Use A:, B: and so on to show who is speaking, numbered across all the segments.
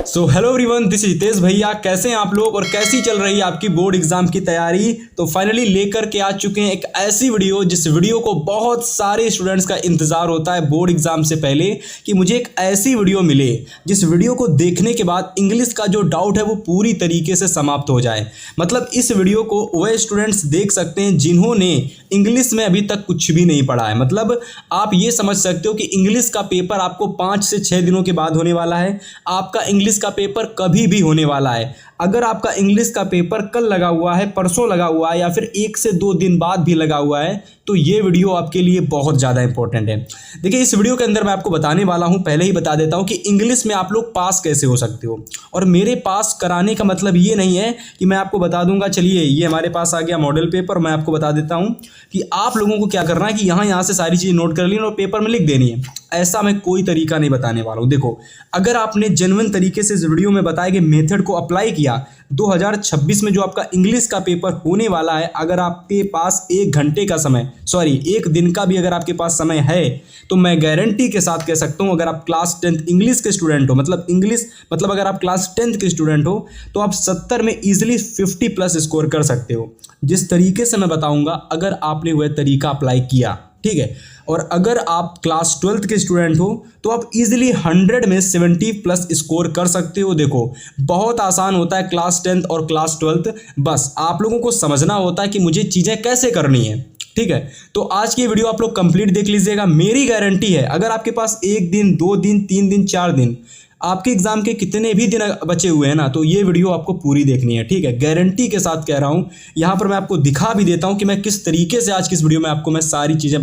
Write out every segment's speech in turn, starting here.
A: So hello everyone, this is Hitesh भैया। कैसे हैं आप लोग और कैसी चल रही है आपकी बोर्ड एग्जाम की तैयारी। तो फाइनली लेकर के आ चुके हैं एक ऐसी वीडियो जिस वीडियो को बहुत सारे स्टूडेंट्स का इंतजार होता है बोर्ड एग्जाम से पहले कि मुझे एक ऐसी वीडियो मिले जिस वीडियो को देखने के बाद इंग्लिश का जो डाउट है वो पूरी तरीके से समाप्त हो जाए। मतलब इस वीडियो को वह स्टूडेंट्स देख सकते हैं जिन्होंने इंग्लिश में अभी तक कुछ भी नहीं पढ़ा है। मतलब आप ये समझ सकते हो कि इंग्लिश का पेपर आपको 5 से 6 दिनों के बाद होने वाला है। आपका इंग्लिश का पेपर कभी भी होने वाला है। अगर आपका इंग्लिश का पेपर कल लगा हुआ है, परसों लगा हुआ है या फिर 1 से 2 दिन बाद भी लगा हुआ है तो ये वीडियो आपके लिए बहुत ज़्यादा इंपॉर्टेंट है। देखिए, इस वीडियो के अंदर मैं आपको बताने वाला हूं, पहले ही बता देता हूं कि इंग्लिश में आप लोग पास कैसे हो सकते हो। और मेरे पास कराने का मतलब ये नहीं है कि मैं आपको बता दूंगा चलिए ये हमारे पास आ गया मॉडल पेपर, मैं आपको बता देता हूं कि आप लोगों को क्या करना है कि यहाँ से सारी चीज़ें नोट कर लेनी और पेपर में लिख देनी है। ऐसा मैं कोई तरीका नहीं बताने वाला हूँ। देखो, अगर आपने जेन्युइन तरीके से इस वीडियो में बताए गए मेथड को अप्लाई किया 2026 में जो आपका इंग्लिश का पेपर होने वाला है, अगर आपके पास 1 घंटे का समय, सॉरी 1 दिन का भी अगर आपके पास समय है तो मैं गारंटी के साथ कह सकता हूँ अगर आप क्लास 10th इंग्लिश के स्टूडेंट हो, मतलब अगर आप क्लास 10th के स्टूडेंट हो तो आप 70 में ईजिली 50 प्लस स्कोर कर सकते हो। जिस तरीके से मैं बताऊंगा अगर आपने वह तरीका अप्लाई किया, ठीक है। और अगर आप क्लास 12th के स्टूडेंट हो तो आप इजीली 100 में 70 प्लस स्कोर कर सकते हो। देखो, बहुत आसान होता है क्लास 10th और क्लास 12th, बस आप लोगों को समझना होता है कि मुझे चीज़ें कैसे करनी है, ठीक है। तो आज की वीडियो आप लोग कंप्लीट देख लीजिएगा। मेरी गारंटी है अगर आपके पास 1 दिन, 2 दिन, 3 दिन, 4 दिन, आपके एग्जाम के कितने भी दिन बचे हुए हैं ना, तो ये वीडियो आपको पूरी देखनी है, ठीक है। गारंटी के साथ कह रहा हूँ। यहाँ पर मैं आपको दिखा भी देता हूँ कि मैं किस तरीके से आज की इस वीडियो में आपको मैं सारी चीज़ें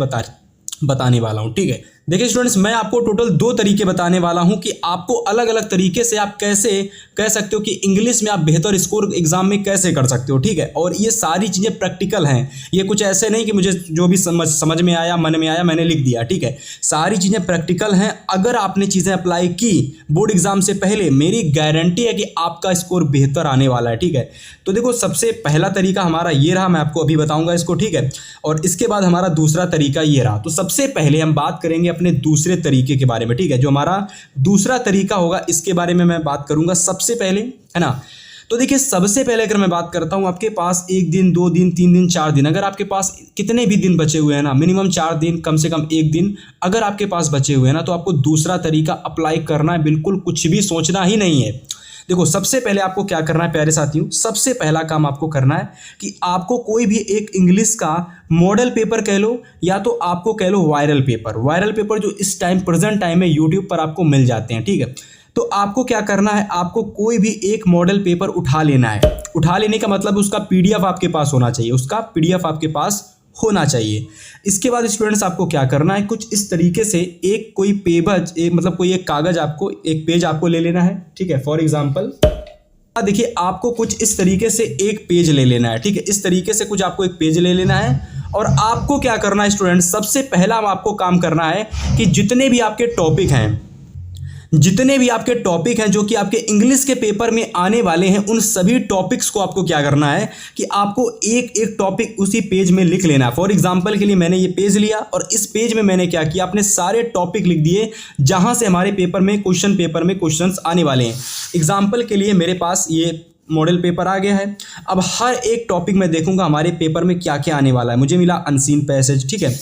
A: बताने वाला हूँ, ठीक है। देखिए स्टूडेंट्स, मैं आपको टोटल 2 तरीके बताने वाला हूं कि आपको अलग अलग तरीके से आप कैसे कह सकते हो कि इंग्लिश में आप बेहतर स्कोर एग्जाम में कैसे कर सकते हो, ठीक है। और ये सारी चीज़ें प्रैक्टिकल हैं, ये कुछ ऐसे नहीं कि मुझे जो भी समझ में आया, मन में आया, मैंने लिख दिया, ठीक है। सारी चीज़ें प्रैक्टिकल हैं। अगर आपने चीज़ें अप्लाई की बोर्ड एग्जाम से पहले, मेरी गारंटी है कि आपका स्कोर बेहतर आने वाला है, ठीक है। तो देखो, सबसे पहला तरीका हमारा ये रहा, मैं आपको अभी बताऊँगा इसको, ठीक है। और इसके बाद हमारा दूसरा तरीका ये रहा। तो सबसे पहले हम बात करेंगे अपने दूसरे तरीके के बारे में, ठीक है। जो हमारा दूसरा तरीका होगा इसके बारे में मैं बात करूंगा सबसे पहले, है ना। तो देखिए, सबसे पहले अगर मैं बात करता हूं, आपके पास 1 दिन, 2 दिन, 3 दिन, 4 दिन, अगर आपके पास कितने भी दिन बचे हुए हैं ना, मिनिमम 4 दिन, कम से कम 1 दिन अगर आपके पास बचे हुए हैं ना, तो आपको दूसरा तरीका अप्लाई करना है। बिल्कुल कुछ भी सोचना ही नहीं है। देखो, सबसे पहले आपको क्या करना है प्यारे साथियों, सबसे पहला काम आपको करना है कि आपको कोई भी एक इंग्लिश का मॉडल पेपर कह लो या तो आपको कह लो वायरल पेपर जो इस टाइम प्रेजेंट टाइम में यूट्यूब पर आपको मिल जाते हैं, ठीक है। तो आपको क्या करना है, आपको कोई भी एक मॉडल पेपर उठा लेना है। उठा लेने का मतलब उसका पीडीएफ आपके पास होना चाहिए, इसके बाद स्टूडेंट्स आपको क्या करना है, कुछ इस तरीके से कोई एक कागज, आपको एक पेज आपको ले लेना है, ठीक है। फॉर एग्जांपल देखिए, आपको कुछ इस तरीके से एक पेज ले लेना है, ठीक है। इस तरीके से कुछ आपको एक पेज ले लेना है और आपको क्या करना है स्टूडेंट्स, सबसे पहला आपको काम करना है कि जितने भी आपके टॉपिक हैं जो कि आपके इंग्लिश के पेपर में आने वाले हैं, उन सभी टॉपिक्स को आपको क्या करना है कि आपको एक टॉपिक उसी पेज में लिख लेना है। फॉर एग्जांपल के लिए मैंने ये पेज लिया और इस पेज में मैंने क्या किया, अपने सारे टॉपिक लिख दिए जहां से हमारे क्वेश्चन पेपर में क्वेश्चंस आने वाले हैं। एग्जाम्पल के लिए मेरे पास ये मॉडल पेपर आ गया है। अब हर एक टॉपिक में देखूंगा हमारे पेपर में क्या क्या आने वाला है। मुझे मिला अनसीन पैसेज, ठीक है।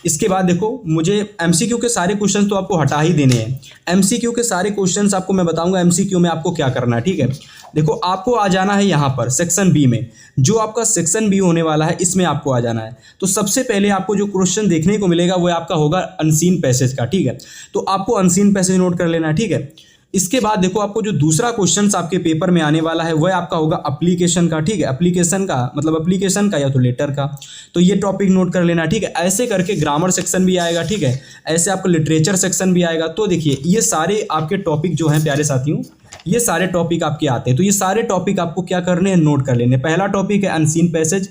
A: इसके बाद देखो, मुझे एमसीक्यू के सारे क्वेश्चन तो आपको हटा ही देने हैं। एमसीक्यू के सारे क्वेश्चंस आपको मैं बताऊंगा एमसीक्यू में आपको क्या करना है, ठीक है। देखो, आपको आ जाना है यहाँ पर सेक्शन बी में, जो आपका सेक्शन बी होने वाला है इसमें आपको आ जाना है। तो सबसे पहले आपको जो क्वेश्चन देखने को मिलेगा वो आपका होगा अनसीन पैसेज का, ठीक है। तो आपको अनसीन पैसेज नोट कर लेना है, ठीक है। इसके बाद देखो, आपको जो दूसरा क्वेश्चन आपके पेपर में आने वाला है वह आपका होगा एप्लीकेशन का, ठीक है। एप्लीकेशन का या तो लेटर का, तो ये टॉपिक नोट कर लेना, ठीक है। ऐसे करके ग्रामर सेक्शन भी आएगा, ठीक है। ऐसे आपका लिटरेचर सेक्शन भी आएगा। तो देखिए, ये सारे आपके टॉपिक जो हैं प्यारे साथियों, ये सारे टॉपिक आपके आते हैं। तो ये सारे टॉपिक आपको क्या करने हैं, नोट कर लेने। पहला टॉपिक है अनसीन पैसेज,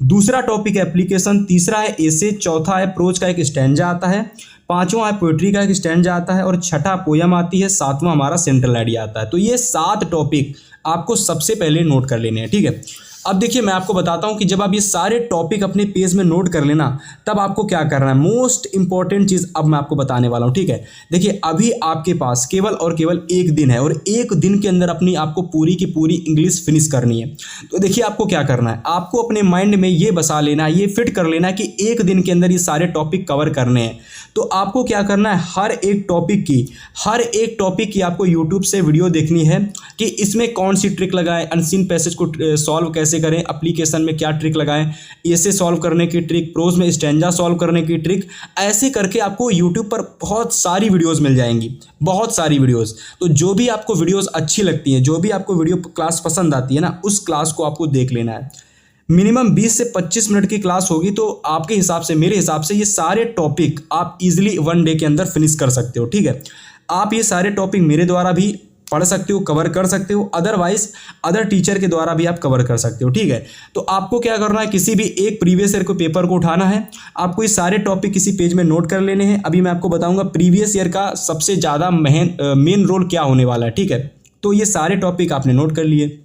A: दूसरा टॉपिक है एप्लीकेशन, तीसरा है एसे, चौथा है प्रोज का एक स्टैंजा आता है, पांचवा है पोएट्री का एक स्टैंजा आता है और छठा पोयम आती है, सातवां हमारा सेंट्रल आइडिया आता है। तो ये 7 टॉपिक आपको सबसे पहले नोट कर लेने हैं, ठीक है। अब देखिए मैं आपको बताता हूं कि जब आप ये सारे टॉपिक अपने पेज में नोट कर लेना, तब आपको क्या करना है। मोस्ट इंपॉर्टेंट चीज़ अब मैं आपको बताने वाला हूं, ठीक है। देखिए अभी आपके पास केवल और केवल एक दिन है और एक दिन के अंदर अपनी आपको पूरी की पूरी इंग्लिश फिनिश करनी है। तो देखिए आपको क्या करना है, आपको अपने माइंड में ये बसा लेना है, ये फिट कर लेना है कि एक दिन के अंदर ये सारे टॉपिक कवर करने हैं। तो आपको क्या करना है, हर एक टॉपिक की आपको यूट्यूब से वीडियो देखनी है कि इसमें कौन सी ट्रिक लगाएं, अनसीन पैसेज को सॉल्व कैसे करें, एप्लीकेशन में क्या ट्रिक लगाएं, ऐसे सॉल्व करने की ट्रिक, प्रोज में स्टैंजा सॉल्व करने की ट्रिक, ऐसे करके आपको यूट्यूब पर बहुत सारी वीडियोस मिल जाएंगी, बहुत सारी वीडियोस। तो जो भी आपको वीडियोस अच्छी लगती हैं, जो भी आपको वीडियो क्लास पसंद आती है ना, उस क्लास को आपको देख लेना है। मिनिमम 20 से 25 मिनट की क्लास होगी, तो आपके हिसाब से, मेरे हिसाब से ये सारे टॉपिक आप इजीली 1 डे के अंदर फिनिश कर सकते हो, ठीक है। आप ये सारे टॉपिक मेरे द्वारा भी पढ़ सकते हो, कवर कर सकते हो, अदरवाइज अदर टीचर के द्वारा भी आप कवर कर सकते हो, ठीक है। तो आपको क्या करना है, किसी भी एक प्रीवियस ईयर को पेपर को उठाना है, आपको ये सारे टॉपिक किसी पेज में नोट कर लेने हैं। अभी मैं आपको बताऊंगा प्रीवियस ईयर का सबसे ज़्यादा मेन रोल क्या होने वाला है, ठीक है। तो ये सारे टॉपिक आपने नोट कर लिए।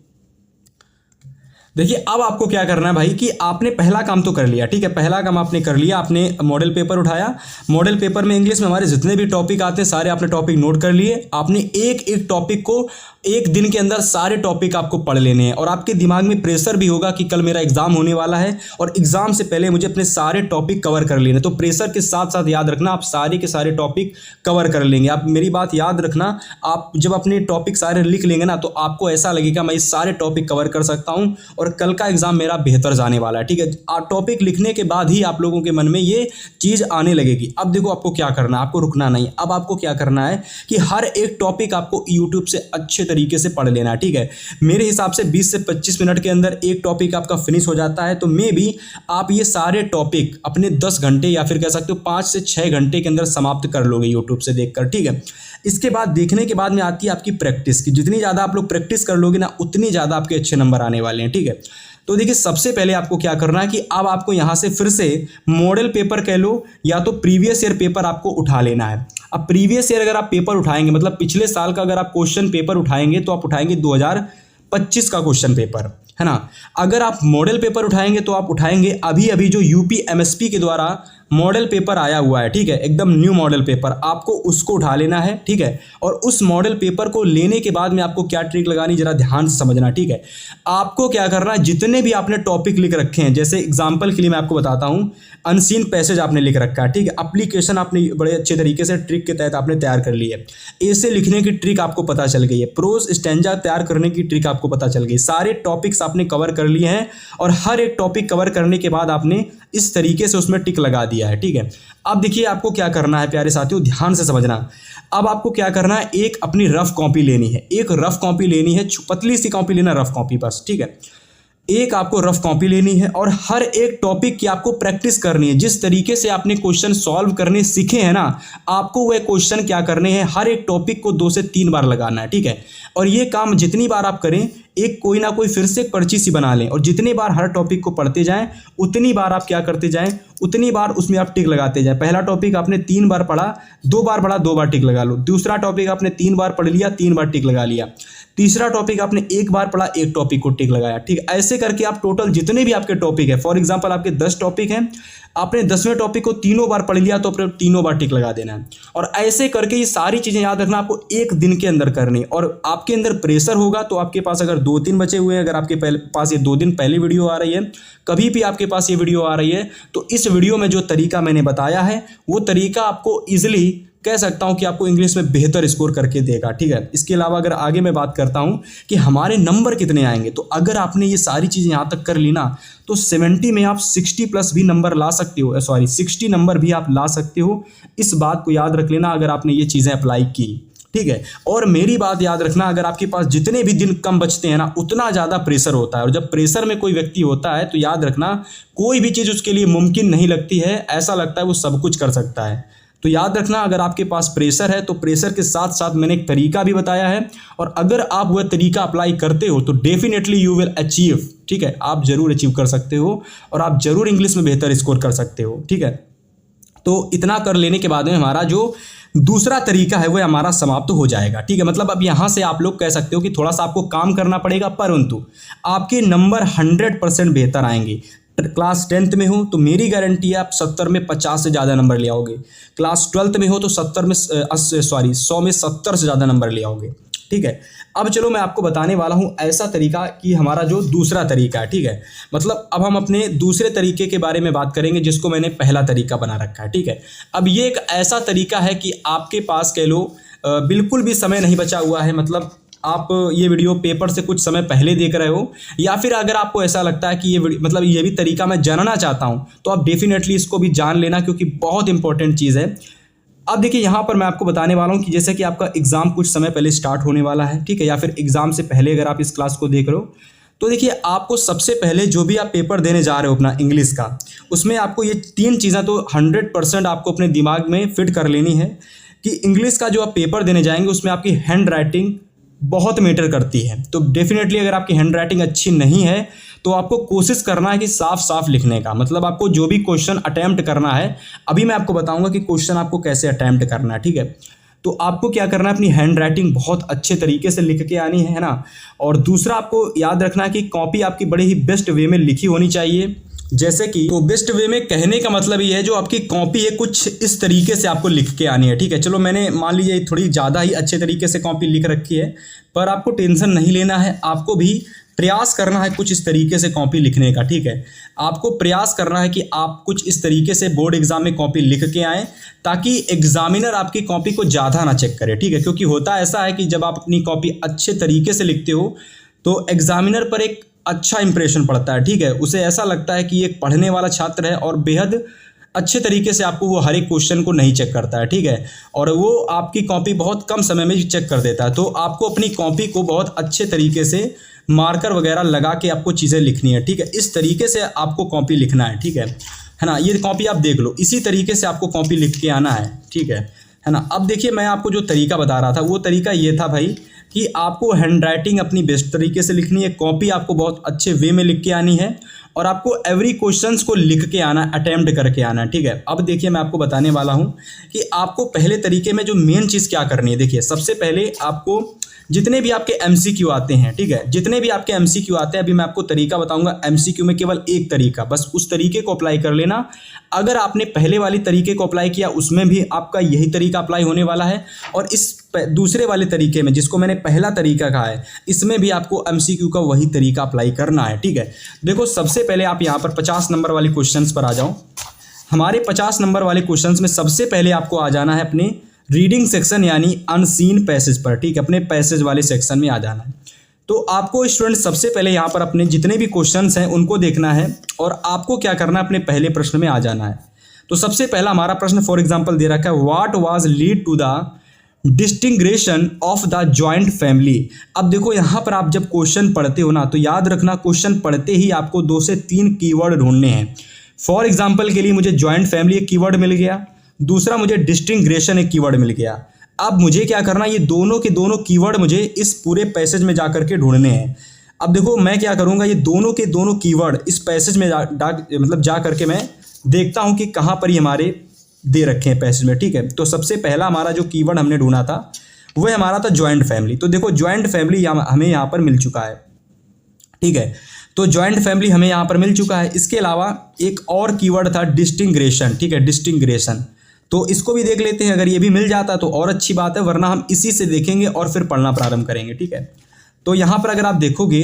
A: देखिए अब आपको क्या करना है भाई कि आपने पहला काम तो कर लिया, ठीक है। पहला काम आपने कर लिया, आपने मॉडल पेपर उठाया। मॉडल पेपर में इंग्लिश में हमारे जितने भी टॉपिक आते हैं सारे आपने टॉपिक नोट कर लिए। आपने एक एक टॉपिक को एक दिन के अंदर सारे टॉपिक आपको पढ़ लेने हैं और आपके दिमाग में प्रेशर भी होगा कि कल मेरा एग्जाम होने वाला है और एग्जाम से पहले मुझे अपने सारे टॉपिक कवर कर लेने। तो प्रेशर के साथ साथ याद रखना आप सारे के सारे टॉपिक कवर कर लेंगे। आप मेरी बात याद रखना, आप जब अपने टॉपिक सारे लिख लेंगे ना, तो आपको ऐसा लगेगा मैं इस सारे टॉपिक कवर कर सकता हूँ और कल का एग्जाम मेरा बेहतर जाने वाला है, ठीक है। टॉपिक लिखने के बाद ही आप लोगों के मन में ये चीज़ आने लगेगी। अब देखो आपको क्या करना है, आपको रुकना नहीं। अब आपको क्या करना है कि हर एक टॉपिक आपको यूट्यूब से अच्छे तरीके से पढ़ लेना है, ठीक है। मेरे हिसाब से 20 से 25 मिनट के अंदर एक टॉपिक आपका फिनिश हो जाता है। तो मे भी आप ये सारे टॉपिक अपने 10 घंटे या फिर कह सकते हो 5 से 6 घंटे के अंदर समाप्त कर लोगे यूट्यूब से देखकर, ठीक है। इसके बाद देखने के बाद में आती है आपकी प्रैक्टिस की। जितनी ज़्यादा आप लोग प्रैक्टिस कर लोगे ना, उतनी ज़्यादा आपके अच्छे नंबर आने वाले हैं, ठीक है। तो देखिए सबसे पहले आपको क्या करना है कि अब आपको यहाँ से फिर से मॉडल पेपर कह लो या तो प्रीवियस ईयर पेपर आपको उठा लेना है। अब प्रीवियस ईयर अगर आप पेपर उठाएंगे, मतलब पिछले साल का अगर आप क्वेश्चन पेपर उठाएंगे, तो आप उठाएंगे 2025 का क्वेश्चन पेपर, है ना। अगर आप मॉडल पेपर उठाएंगे तो आप उठाएंगे अभी अभी जो यूपी एमएसपी के द्वारा मॉडल पेपर आया हुआ है, ठीक है, एकदम न्यू मॉडल पेपर, आपको उसको उठा लेना है, ठीक है। और उस मॉडल पेपर को लेने के बाद में आपको क्या ट्रिक लगानी, जरा ध्यान से समझना, ठीक है। आपको क्या करना है, जितने भी आपने टॉपिक लिख रखे हैं, जैसे एग्जाम्पल के लिए मैं आपको बताता हूँ, अनसीन पैसेज आपने लिख रखा है, ठीक है। एप्लीकेशन आपने बड़े अच्छे तरीके से ट्रिक के तहत आपने तैयार कर ली है। ऐसे लिखने की ट्रिक आपको पता चल गई है। प्रोज स्टैंजा तैयार करने की ट्रिक आपको पता चल गई। सारे टॉपिक्स आपने कवर कर लिए हैं और हर एक टॉपिक कवर करने के बाद आपने इस तरीके से उसमें टिक लगा दिया है, ठीक है। अब देखिए आपको क्या करना है प्यारे साथियों, ध्यान से समझना। अब आपको क्या करना है, एक अपनी रफ कॉपी लेनी है, एक रफ कॉपी लेनी है, पतली सी कॉपी लेना, रफ कॉपी बस, ठीक है। एक आपको रफ कॉपी लेनी है और हर एक टॉपिक की आपको प्रैक्टिस करनी है। जिस तरीके से आपने क्वेश्चन सॉल्व करने सीखे हैं ना, आपको वह क्वेश्चन क्या करने हैं, हर एक टॉपिक को 2 से 3 बार लगाना है, ठीक है। और ये काम जितनी बार आप करें, एक कोई ना कोई फिर से एक पर्ची सी बना लें और जितनी बार हर टॉपिक को पढ़ते जाएं, उतनी बार आप क्या करते जाएं, उतनी बार उसमें आप टिक लगाते जाएं। पहला टॉपिक आपने 3 बार पढ़ा, 2 बार पढ़ा, 2 बार टिक लगा लो। दूसरा टॉपिक आपने 3 बार पढ़ लिया, 3 बार टिक लगा लिया। तीसरा टॉपिक आपने 1 बार पढ़ा, 1 टॉपिक को टिक लगाया, ठीक। ऐसे करके आप टोटल जितने भी आपके टॉपिक है, फॉर एग्जांपल आपके 10 टॉपिक हैं, आपने 10वें टॉपिक को 3 बार पढ़ लिया तो अपने 3 बार टिक लगा देना है। और ऐसे करके ये सारी चीज़ें याद रखना आपको एक दिन के अंदर करनी। और आपके अंदर प्रेशर होगा तो आपके पास अगर 2-3 बचे हुए हैं, अगर आपके पास ये 2 दिन पहले वीडियो आ रही है, कभी भी आपके पास ये वीडियो आ रही है, तो इस वीडियो में जो तरीका मैंने बताया है वो तरीका आपको ईजिली कह सकता हूं कि आपको इंग्लिश में बेहतर स्कोर करके देगा, ठीक है। इसके अलावा अगर आगे मैं बात करता हूं कि हमारे नंबर कितने आएंगे, तो अगर आपने ये सारी चीज़ें यहाँ तक कर ली ना, तो 70 में आप 60 प्लस भी नंबर ला सकते हो, 60 नंबर भी आप ला सकते हो। इस बात को याद रख लेना अगर आपने ये चीज़ें अप्लाई की, ठीक है। और मेरी बात याद रखना, अगर आपके पास जितने भी दिन कम बचते हैं ना, उतना ज़्यादा प्रेशर होता है। और जब प्रेशर में कोई व्यक्ति होता है तो याद रखना कोई भी चीज़ उसके लिए मुमकिन नहीं लगती है, ऐसा लगता है वो सब कुछ कर सकता है। तो याद रखना अगर आपके पास प्रेशर है तो प्रेशर के साथ साथ मैंने एक तरीका भी बताया है, और अगर आप वह तरीका अप्लाई करते हो तो डेफिनेटली यू विल अचीव, ठीक है। आप जरूर अचीव कर सकते हो और आप जरूर इंग्लिश में बेहतर स्कोर कर सकते हो, ठीक है। तो इतना कर लेने के बाद में हमारा जो दूसरा तरीका है वो हमारा समाप्त हो जाएगा। ठीक है, मतलब अब यहाँ से आप लोग कह सकते हो कि थोड़ा सा आपको काम करना पड़ेगा, परंतु आपके नंबर 100% बेहतर आएंगे। क्लास 10th में हो तो मेरी गारंटी है आप 70 में 50 से ज़्यादा नंबर ले आओगे। क्लास 12th में हो तो 100 में 70 से ज़्यादा नंबर ले आओगे। ठीक है, अब चलो मैं आपको बताने वाला हूँ ऐसा तरीका कि हमारा जो दूसरा तरीका है। ठीक है, मतलब अब हम अपने दूसरे तरीके के बारे में बात करेंगे जिसको मैंने पहला तरीका बना रखा है। ठीक है, अब ये एक ऐसा तरीका है कि आपके पास कह लो बिल्कुल भी समय नहीं बचा हुआ है, मतलब आप ये वीडियो पेपर से कुछ समय पहले देख रहे हो, या फिर अगर आपको ऐसा लगता है कि ये भी तरीका मैं जानना चाहता हूँ तो आप डेफिनेटली इसको भी जान लेना, क्योंकि बहुत इंपॉर्टेंट चीज़ है। अब देखिए यहाँ पर मैं आपको बताने वाला हूँ कि जैसे कि आपका एग्ज़ाम कुछ समय पहले स्टार्ट होने वाला है। ठीक है, या फिर एग्ज़ाम से पहले अगर आप इस क्लास को देख रहे हो तो देखिए आपको सबसे पहले जो भी आप पेपर देने जा रहे हो अपना इंग्लिश का, उसमें आपको ये 3 चीज़ें तो 100% आपको अपने दिमाग में फिट कर लेनी है कि इंग्लिश का जो आप पेपर देने जाएंगे उसमें आपकी हैंड राइटिंग बहुत मैटर करती है। तो डेफिनेटली अगर आपकी हैंड राइटिंग अच्छी नहीं है तो आपको कोशिश करना है कि साफ साफ लिखने का, मतलब आपको जो भी क्वेश्चन अटैम्प्ट करना है, अभी मैं आपको बताऊंगा कि क्वेश्चन आपको कैसे अटैम्प्ट करना है। ठीक है, तो आपको क्या करना है, अपनी हैंड राइटिंग बहुत अच्छे तरीके से लिख के आनी है ना। और दूसरा आपको याद रखना है कि कॉपी आपकी बड़े ही बेस्ट वे में लिखी होनी चाहिए। जैसे कि तो बेस्ट वे में कहने का मतलब ये है जो आपकी कॉपी है कुछ इस तरीके से आपको लिख के आनी है। ठीक है, चलो मैंने मान लीजिए थोड़ी ज़्यादा ही अच्छे तरीके से कॉपी लिख रखी है, पर आपको टेंशन नहीं लेना है, आपको भी प्रयास करना है कुछ इस तरीके से कॉपी लिखने का। ठीक है, आपको प्रयास करना है कि आप कुछ इस तरीके से बोर्ड एग्जाम में कॉपी लिख के आएँ ताकि एग्जामिनर आपकी कॉपी को ज़्यादा ना चेक करे। ठीक है, क्योंकि होता ऐसा है कि जब आप अपनी कॉपी अच्छे तरीके से लिखते हो तो एग्जामिनर पर एक अच्छा इंप्रेशन पड़ता है। ठीक है, उसे ऐसा लगता है कि एक पढ़ने वाला छात्र है और बेहद अच्छे तरीके से आपको वो हर एक क्वेश्चन को नहीं चेक करता है। ठीक है, और वो आपकी कॉपी बहुत कम समय में चेक कर देता है। तो आपको अपनी कॉपी को बहुत अच्छे तरीके से मार्कर वगैरह लगा के आपको चीज़ें लिखनी है। ठीक है, इस तरीके से आपको कॉपी लिखना है। ठीक है ना, ये कॉपी आप देख लो, इसी तरीके से आपको कॉपी लिख के आना है ना। अब देखिए मैं आपको जो तरीका बता रहा था वो तरीका ये था भाई कि आपको हैंड राइटिंग अपनी बेस्ट तरीके से लिखनी है, कॉपी आपको बहुत अच्छे वे में लिख के आनी है और आपको एवरी क्वेश्चंस को लिख के आना, अटेम्प्ट करके आना है। ठीक है, अब देखिए मैं आपको बताने वाला हूँ कि आपको पहले तरीके में जो मेन चीज़ क्या करनी है। देखिए सबसे पहले आपको जितने भी आपके MCQ आते हैं, ठीक है, जितने भी आपके MCQ आते हैं, अभी मैं आपको तरीका बताऊंगा। MCQ में केवल एक तरीका, बस उस तरीके को अप्लाई कर लेना। अगर आपने पहले वाले तरीके को अप्लाई किया उसमें भी आपका यही तरीका अप्लाई होने वाला है, और इस दूसरे वाले तरीके में जिसको मैंने पहला तरीका कहा है इसमें भी आपको MCQ का वही तरीका अप्लाई करना है। ठीक है, देखो सबसे पहले आप यहाँ पर 50 नंबर वाले क्वेश्चन पर आ जाओ। हमारे 50 नंबर वाले क्वेश्चन में सबसे पहले आपको आ जाना है अपने रीडिंग सेक्शन यानी अनसीन पैसेज पर। ठीक है, अपने पैसेज वाले सेक्शन में आ जाना है। तो आपको स्टूडेंट सबसे पहले यहाँ पर अपने जितने भी क्वेश्चंस हैं उनको देखना है और आपको क्या करना है, अपने पहले प्रश्न में आ जाना है। तो सबसे पहला हमारा प्रश्न फॉर एग्जांपल दे रखा है, what was lead to the disintegration of the joint family. अब देखो यहाँ पर आप जब क्वेश्चन पढ़ते हो ना तो याद रखना क्वेश्चन पढ़ते ही आपको 2 से 3 कीवर्ड ढूंढने हैं। फॉर एग्जाम्पल के लिए मुझे जॉइंट फैमिली एक कीवर्ड मिल गया, दूसरा मुझे डिस्टिंग्रेशन एक कीवर्ड मिल गया। अब मुझे क्या करना, ये दोनों के दोनों कीवर्ड मुझे इस पूरे पैसेज में जा करके ढूंढने हैं। अब देखो मैं क्या करूँगा, ये दोनों के दोनों कीवर्ड इस पैसेज में जा करके मैं देखता हूँ कि कहाँ पर ही हमारे दे रखे हैं पैसेज में। ठीक है, तो सबसे पहला हमारा जो कीवर्ड हमने ढूंढा था वह हमारा था जॉइंट फैमिली। तो देखो जॉइंट फैमिली हमें यहाँ पर मिल चुका है। ठीक है, तो जॉइंट फैमिली हमें यहाँ पर मिल चुका है। इसके अलावा एक और कीवर्ड था डिस्टिंग्रेशन। ठीक है, डिस्टिंग्रेशन, तो इसको भी देख लेते हैं। अगर ये भी मिल जाता तो और अच्छी बात है, वरना हम इसी से देखेंगे और फिर पढ़ना प्रारंभ करेंगे। ठीक है, तो यहाँ पर अगर आप देखोगे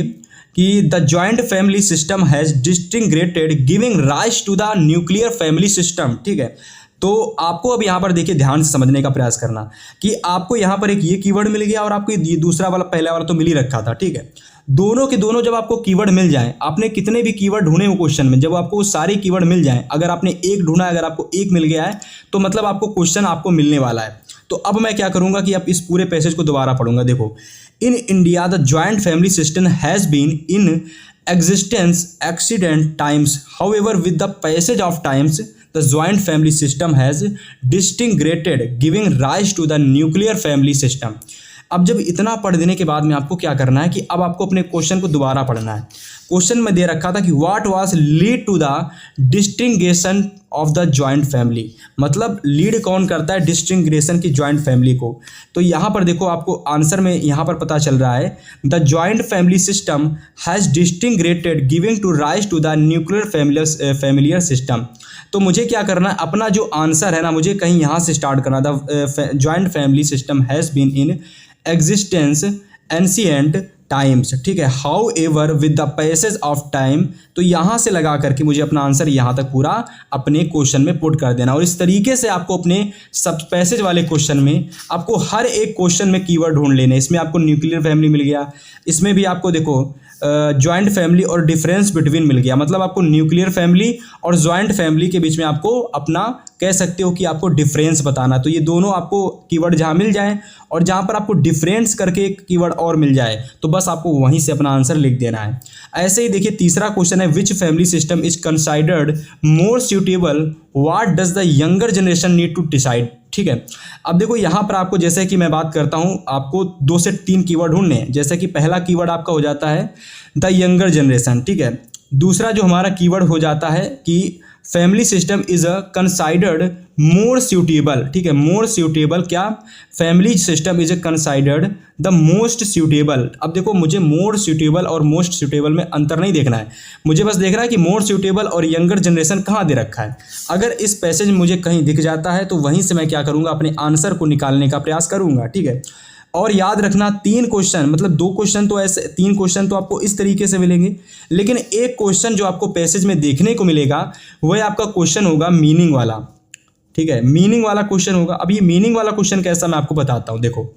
A: कि the joint family system has disintegrated giving rise to the nuclear family system. ठीक है, तो आपको अब यहाँ पर देखिए ध्यान से समझने का प्रयास करना कि आपको यहाँ पर एक ये कीवर्ड मिल गया और आपको ये दूसरा वाला पहला वाला तो मिल ही रखा था। ठीक है, दोनों के दोनों जब आपको कीवर्ड मिल जाएं, आपने कितने भी कीवर्ड ढूंढे हो क्वेश्चन में, जब आपको वो सारे कीवर्ड मिल जाएं, अगर आपने एक ढूंढा, अगर आपको एक मिल गया है तो मतलब आपको क्वेश्चन आपको मिलने वाला है। तो अब मैं क्या करूंगा कि अब इस पूरे पैसेज को दोबारा पढ़ूंगा। देखो, in India the joint family system has been in existence accident times, however with the passage of times the joint family system has disintegrated giving rise to the nuclear family system। अब जब इतना पढ़ देने के बाद में आपको क्या करना है कि अब आपको अपने क्वेश्चन को दोबारा पढ़ना है। क्वेश्चन में दे रखा था कि what was lead to the disintegration of the joint family, मतलब लीड कौन करता है डिस्टिंग्रेशन की जॉइंट फैमिली को। तो यहाँ पर देखो आपको आंसर में यहाँ पर पता चल रहा है the joint family system has disintegrated giving to rise to the nuclear familiar system. तो मुझे क्या करना है, अपना जो आंसर है ना मुझे कहीं यहाँ से स्टार्ट करना। The joint family system has been in existence ancient times, ठीक है, however with the passage of time. तो यहाँ से लगा करके मुझे अपना आंसर यहाँ तक पूरा अपने क्वेश्चन में पुट कर देना। और इस तरीके से आपको अपने सब पैसेज वाले क्वेश्चन में आपको हर एक क्वेश्चन में कीवर्ड ढूंढ लेने। इसमें आपको न्यूक्लियर फैमिली मिल गया, इसमें भी आपको देखो जॉइंट फैमिली और डिफरेंस बिटवीन मिल गया, मतलब आपको न्यूक्लियर फैमिली और जॉइंट फैमिली के बीच में आपको अपना कह सकते हो कि आपको डिफरेंस बताना। तो ये दोनों आपको कीवर्ड जहाँ मिल जाए और जहाँ पर आपको डिफरेंस करके एक कीवर्ड और मिल जाए तो बस आपको वहीं से अपना आंसर लिख देना है। ऐसे ही देखिए तीसरा क्वेश्चन है which family system is considered more suitable, what does the younger generation need to decide. ठीक है, अब देखो यहाँ पर आपको जैसे कि मैं बात करता हूँ आपको 2 से 3 कीवर्ड ढूंढने हैं। जैसे कि पहला कीवर्ड आपका हो जाता है द यंगर जनरेशन, ठीक है। दूसरा जो हमारा कीवर्ड हो जाता है कि family system is a considered more suitable, ठीक है, मोर सूटेबल, क्या family system is a considered the most suitable. अब देखो मुझे मोर सूटेबल और मोस्ट सूटेबल में अंतर नहीं देखना है, मुझे बस देखना है कि मोर सूटेबल और यंगर जनरेशन कहाँ दे रखा है। अगर इस पैसेज में मुझे कहीं दिख जाता है तो वहीं से मैं क्या करूँगा, अपने आंसर को निकालने का प्रयास करूँगा, ठीक है। और याद रखना 3 क्वेश्चन, मतलब 2 क्वेश्चन तो ऐसे, 3 क्वेश्चन तो आपको इस तरीके से मिलेंगे, लेकिन एक क्वेश्चन जो आपको पैसेज में देखने को मिलेगा वह आपका क्वेश्चन होगा मीनिंग वाला, ठीक है, मीनिंग वाला क्वेश्चन होगा। अब ये मीनिंग वाला क्वेश्चन कैसा मैं आपको बताता हूँ। देखो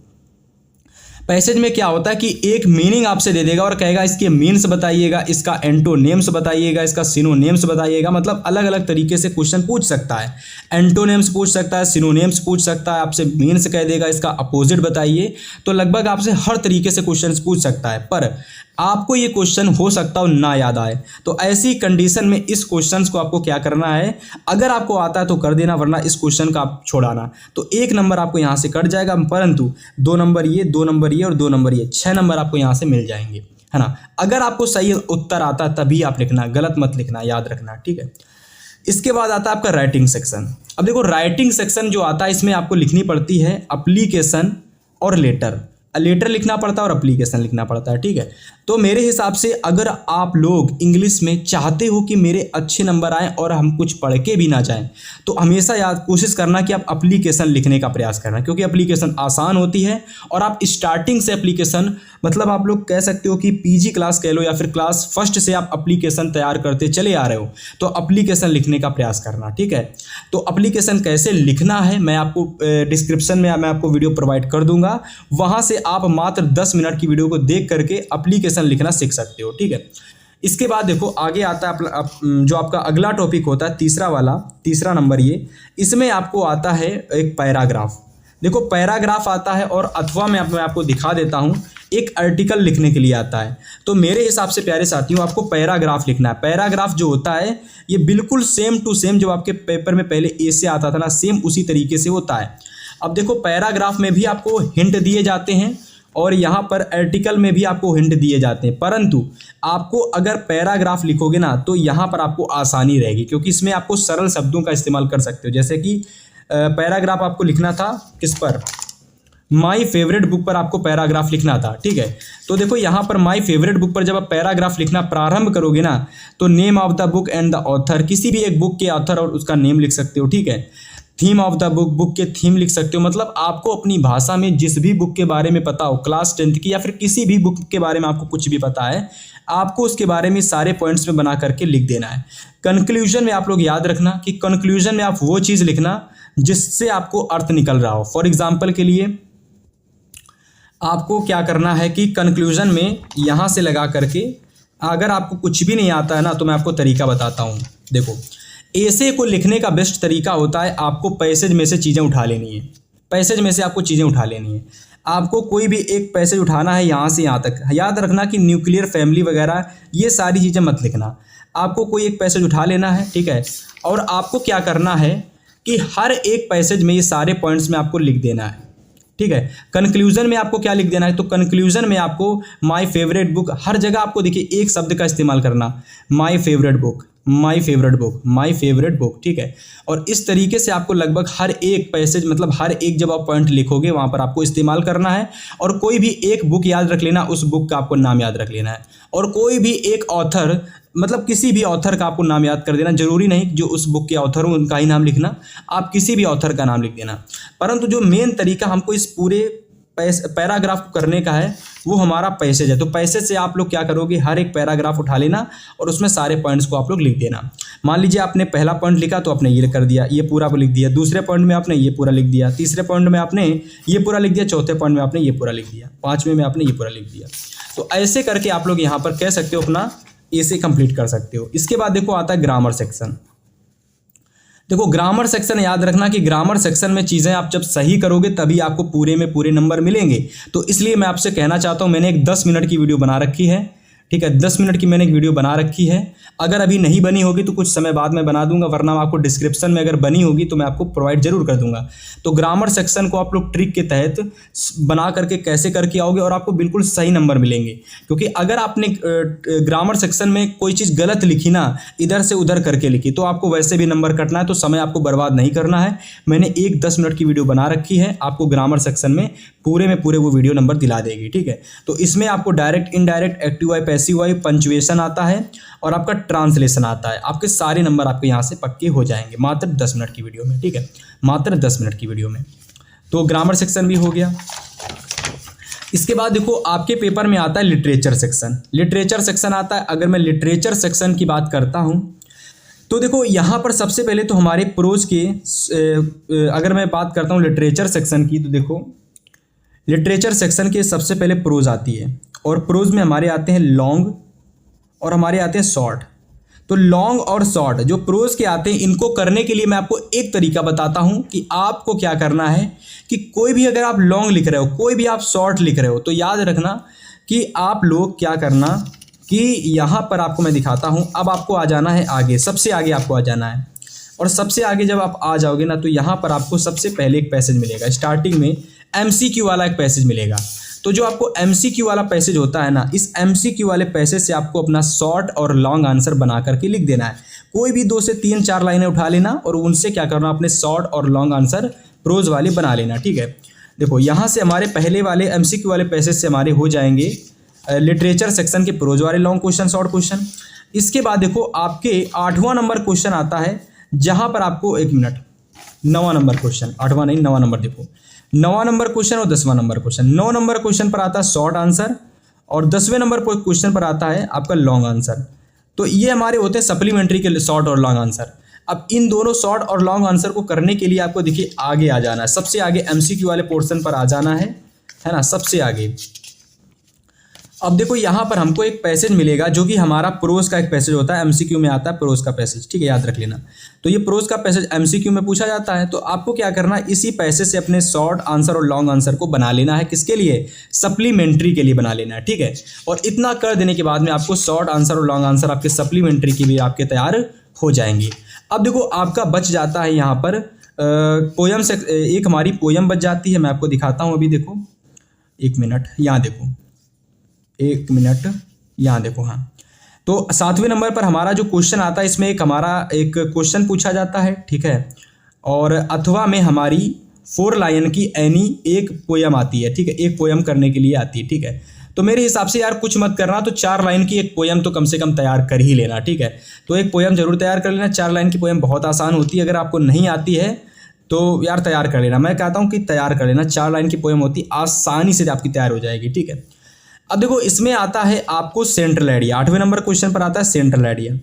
A: पैसेज में क्या होता है कि एक मीनिंग आपसे दे देगा और कहेगा इसके मीन्स बताइएगा, इसका एंटोनेम्स बताइएगा, इसका सिनोनेम्स बताइएगा, मतलब अलग अलग तरीके से क्वेश्चन पूछ सकता है। एंटोनेम्स पूछ सकता है, सिनोनेम्स पूछ सकता है, आपसे मीन्स कह देगा इसका अपोजिट बताइए। तो लगभग आपसे हर तरीके से क्वेश्चन पूछ सकता है, पर आपको ये क्वेश्चन हो सकता हो ना याद आए। तो ऐसी कंडीशन में इस क्वेश्चन को आपको क्या करना है, अगर आपको आता है तो कर देना, वरना इस क्वेश्चन का आप छोड़ाना। तो 1 नंबर आपको यहाँ से कट जाएगा, परंतु 2 नंबर ये, 2 नंबर ये और 2 नंबर ये, 6 नंबर आपको यहाँ से मिल जाएंगे, है ना। अगर आपको सही उत्तर आता तभी आप लिखना, गलत मत लिखना, याद रखना, ठीक है। इसके बाद आता है आपका राइटिंग सेक्शन। अब देखो राइटिंग सेक्शन जो आता है इसमें आपको लिखनी पड़ती है अप्लीकेशन और लेटर, लेटर लिखना पड़ता है और एप्लीकेशन लिखना पड़ता है, ठीक है। तो मेरे हिसाब से अगर आप लोग इंग्लिश में चाहते हो कि मेरे अच्छे नंबर आएँ और हम कुछ पढ़ के भी ना जाएं, तो हमेशा याद कोशिश करना कि आप एप्लीकेशन लिखने का प्रयास करना, क्योंकि एप्लीकेशन आसान होती है और आप स्टार्टिंग से एप्लीकेशन, मतलब आप लोग कह सकते हो कि पीजी क्लास कह लो या फिर क्लास फर्स्ट से आप एप्लीकेशन तैयार करते चले आ रहे हो, तो एप्लीकेशन लिखने का प्रयास करना, ठीक है। तो एप्लीकेशन कैसे लिखना है मैं आपको डिस्क्रिप्शन में मैं आपको वीडियो प्रोवाइड कर दूंगा, वहाँ से आप मात्र 10 मिनट की वीडियो को देख करके एप्लीकेशन लिखना सीख सकते हो, ठीक है। इसके बाद देखो आगे आता है जो आपका अगला टॉपिक होता है तीसरा नंबर ये, इसमें आपको आता है एक पैराग्राफ। देखो पैराग्राफ आता है और अथवा मैं आपको दिखा देता हूँ एक आर्टिकल लिखने के लिए आता है। तो मेरे हिसाब से प्यारे साथियों आपको पैराग्राफ लिखना है। पैराग्राफ जो होता है ये बिल्कुल सेम टू सेम जो आपके पेपर में पहले ए से आता था ना, सेम उसी तरीके से होता है। अब देखो पैराग्राफ में भी आपको हिंट दिए जाते हैं और यहाँ पर आर्टिकल में भी आपको हिंट दिए जाते हैं, परंतु आपको अगर पैराग्राफ लिखोगे ना तो यहाँ पर आपको आसानी रहेगी, क्योंकि इसमें आपको सरल शब्दों का इस्तेमाल कर सकते हो। जैसे कि पैराग्राफ आपको लिखना था किस पर, माई फेवरेट बुक पर आपको पैराग्राफ लिखना था, ठीक है। तो देखो यहाँ पर माई फेवरेट बुक पर जब आप पैराग्राफ लिखना प्रारंभ करोगे ना तो name of the book and the author, किसी भी एक बुक के ऑथर और उसका नेम लिख सकते हो, ठीक है। Theme of the book, book के थीम लिख सकते हो, मतलब आपको अपनी भाषा में जिस भी बुक के बारे में पता हो, क्लास 10th की या फिर किसी भी बुक के बारे में आपको कुछ भी पता है, आपको उसके बारे में सारे पॉइंट्स में बना करके लिख देना है। कंक्लूजन में आप लोग याद रखना कि कंक्लूजन में आप वो चीज़ लिखना जिससे आपको अर्थ निकल रहा हो। फॉर एग्जाम्पल के लिए आपको क्या करना है कि कंक्लूजन में यहाँ से लगा करके, अगर आपको कुछ भी नहीं आता है ना तो मैं आपको तरीका बताता हूँ। देखो ऐसे को लिखने का बेस्ट तरीका होता है आपको पैसेज में से चीज़ें उठा लेनी है, पैसेज में से आपको चीज़ें उठा लेनी है। आपको कोई भी एक पैसेज उठाना है यहाँ से यहाँ तक। याद रखना कि न्यूक्लियर फैमिली वगैरह ये सारी चीज़ें मत लिखना, आपको कोई एक पैसेज उठा लेना है, ठीक है। और आपको क्या करना है कि हर एक पैसेज में ये सारे पॉइंट्स में आपको लिख देना है, ठीक है। कंक्लूजन में आपको क्या लिख देना है, तो कंक्लूजन में आपको माय फेवरेट बुक, हर जगह आपको देखिए एक शब्द का इस्तेमाल करना, my favourite book, my favourite book, ठीक है। और इस तरीके से आपको लगभग हर एक पैसेज, मतलब हर एक जब आप पॉइंट लिखोगे वहाँ पर आपको इस्तेमाल करना है। और कोई भी एक बुक याद रख लेना, उस बुक का आपको नाम याद रख लेना है। और कोई भी एक ऑथर, मतलब किसी भी ऑथर का आपको नाम याद कर देना, जरूरी नहीं जो उस बुक के ऑथर हो उनका ही नाम लिखना, आप किसी भी ऑथर का नाम लिख देना। परंतु जो मेन तरीका हमको इस पूरे पैराग्राफ को करने का है वो हमारा पैसेज है। तो पैसेज से आप लोग क्या करोगे, हर एक पैराग्राफ उठा लेना और उसमें सारे पॉइंट्स को आप लोग लिख देना। मान लीजिए आपने पहला पॉइंट लिखा तो आपने ये कर दिया, ये पूरा को लिख दिया। दूसरे पॉइंट में आपने ये पूरा लिख दिया। तीसरे पॉइंट में आपने ये पूरा लिख दिया। चौथे पॉइंट में आपने ये पूरा लिख दिया। पाँचवें में आपने ये पूरा लिख दिया। तो ऐसे करके आप लोग यहाँ पर कह सकते हो अपना ऐसे कंप्लीट कर सकते हो। इसके बाद देखो आता है ग्रामर सेक्शन। देखो ग्रामर सेक्शन याद रखना कि ग्रामर सेक्शन में चीज़ें आप जब सही करोगे तभी आपको पूरे में पूरे नंबर मिलेंगे। तो इसलिए मैं आपसे कहना चाहता हूँ, मैंने एक 10 मिनट की वीडियो बना रखी है, ठीक है। 10 मिनट की मैंने एक वीडियो बना रखी है। अगर अभी नहीं बनी होगी तो कुछ समय बाद में बना दूंगा, वरना आपको डिस्क्रिप्शन में अगर बनी होगी तो मैं आपको प्रोवाइड जरूर कर दूंगा। तो ग्रामर सेक्शन को आप लोग ट्रिक के तहत बना करके कैसे करके आओगे और आपको बिल्कुल सही नंबर मिलेंगे। क्योंकि अगर आपने ग्रामर सेक्शन में कोई चीज़ गलत लिखी ना, इधर से उधर करके लिखी, तो आपको वैसे भी नंबर कटना है। तो समय आपको बर्बाद नहीं करना है। मैंने एक 10 मिनट की वीडियो बना रखी है, आपको ग्रामर सेक्शन में पूरे में पूरे वो वीडियो नंबर दिला देगी, ठीक है। तो इसमें आपको direct, indirect, active voice, passive voice, punctuation आता है और आपका ट्रांसलेशन आता है। आपके सारे नंबर आपके यहाँ से पक्के हो जाएंगे मात्र 10 मिनट की वीडियो में, ठीक है, मात्र 10 मिनट की वीडियो में। तो ग्रामर सेक्शन भी हो गया। इसके बाद देखो आपके पेपर में आता है लिटरेचर सेक्शन। लिटरेचर सेक्शन आता है। अगर मैं लिटरेचर सेक्शन की बात करता हूँ तो देखो यहाँ पर सबसे पहले तो हमारे प्रोज के, अगर मैं बात करता हूँ लिटरेचर सेक्शन की, तो देखो लिटरेचर सेक्शन के सबसे पहले प्रोज आती है। और प्रोज में हमारे आते हैं लॉन्ग और हमारे आते हैं शॉर्ट। तो लॉन्ग और शॉर्ट जो प्रोज के आते हैं, इनको करने के लिए मैं आपको एक तरीका बताता हूं कि आपको क्या करना है कि कोई भी अगर आप लॉन्ग लिख रहे हो, कोई भी आप शॉर्ट लिख रहे हो, तो याद रखना कि आप लोग क्या करना कि यहाँ पर आपको मैं दिखाता हूँ। अब आपको आ जाना है आगे, सबसे आगे आपको आ जाना है। और सबसे आगे जब आप आ जाओगे ना, तो यहाँ पर आपको सबसे पहले एक पैसेज मिलेगा। स्टार्टिंग में MCQ वाला एक पैसेज मिलेगा। तो जो आपको MCQ वाला पैसेज होता है ना, इस MCQ वाले पैसेज से आपको अपना शॉर्ट और लॉन्ग आंसर बना करके लिख देना है। कोई भी 2 से 3 4 लाइनें उठा लेना और उनसे क्या करना, अपने शॉर्ट और लॉन्ग आंसर प्रोज वाले बना लेना, ठीक है। देखो यहाँ से हमारे पहले वाले MCQ वाले पैसेज से हमारे हो जाएंगे लिटरेचर सेक्शन के प्रोज वाले लॉन्ग क्वेश्चन, शॉर्ट क्वेश्चन। इसके बाद देखो आपके 8वां नंबर क्वेश्चन आता है, जहाँ पर आपको 1 मिनट 9वां नंबर क्वेश्चन, 8वां नहीं 9वां नंबर, देखो 9वां नंबर क्वेश्चन और 10वां नंबर क्वेश्चन। 9 नंबर क्वेश्चन पर आता है शॉर्ट आंसर और 10वें नंबर क्वेश्चन पर आता है आपका लॉन्ग आंसर। तो ये हमारे होते हैं सप्लीमेंट्री के शॉर्ट और लॉन्ग आंसर। अब इन दोनों शॉर्ट और लॉन्ग आंसर को करने के लिए आपको देखिए आगे आ जाना है, सबसे आगे MCQ वाले पोर्शन पर आ जाना है ना, सबसे आगे। अब देखो यहाँ पर हमको एक पैसेज मिलेगा जो कि हमारा प्रोज का एक पैसेज होता है। MCQ में आता है प्रोज का पैसेज, ठीक है, याद रख लेना। तो ये प्रोज का पैसेज MCQ में पूछा जाता है। तो आपको क्या करना है, इसी पैसेज से अपने शॉर्ट आंसर और लॉन्ग आंसर को बना लेना है। किसके लिए? सप्लीमेंट्री के लिए बना लेना है, ठीक है। और इतना कर देने के बाद में आपको शॉर्ट आंसर और लॉन्ग आंसर आपके सप्लीमेंट्री की भी आपके तैयार हो जाएंगे। अब देखो आपका बच जाता है यहाँ पर पोयम से, एक हमारी पोयम बच जाती है। मैं आपको दिखाता हूँ अभी, देखो 1 मिनट, यहाँ देखो 1 मिनट, यहाँ देखो। हाँ, तो 7वें नंबर पर हमारा जो क्वेश्चन आता है, इसमें एक हमारा एक क्वेश्चन पूछा जाता है, ठीक है। और अथवा में हमारी 4 लाइन की एनी एक पोयम आती है, ठीक है, एक पोयम करने के लिए आती है, ठीक है। तो मेरे हिसाब से यार कुछ मत करना, तो 4 लाइन की एक पोयम तो कम से कम तैयार कर ही लेना, ठीक है। तो एक पोयम जरूर तैयार कर लेना। 4 लाइन की पोयम बहुत आसान होती है, अगर आपको नहीं आती है तो यार तैयार कर लेना। मैं कहता हूँ कि तैयार कर लेना, 4 लाइन की पोयम होती, आसानी से आपकी तैयार हो जाएगी, ठीक है। अब देखो इसमें आता है आपको सेंट्रल आइडिया। 8वें नंबर क्वेश्चन पर आता है सेंट्रल आइडिया।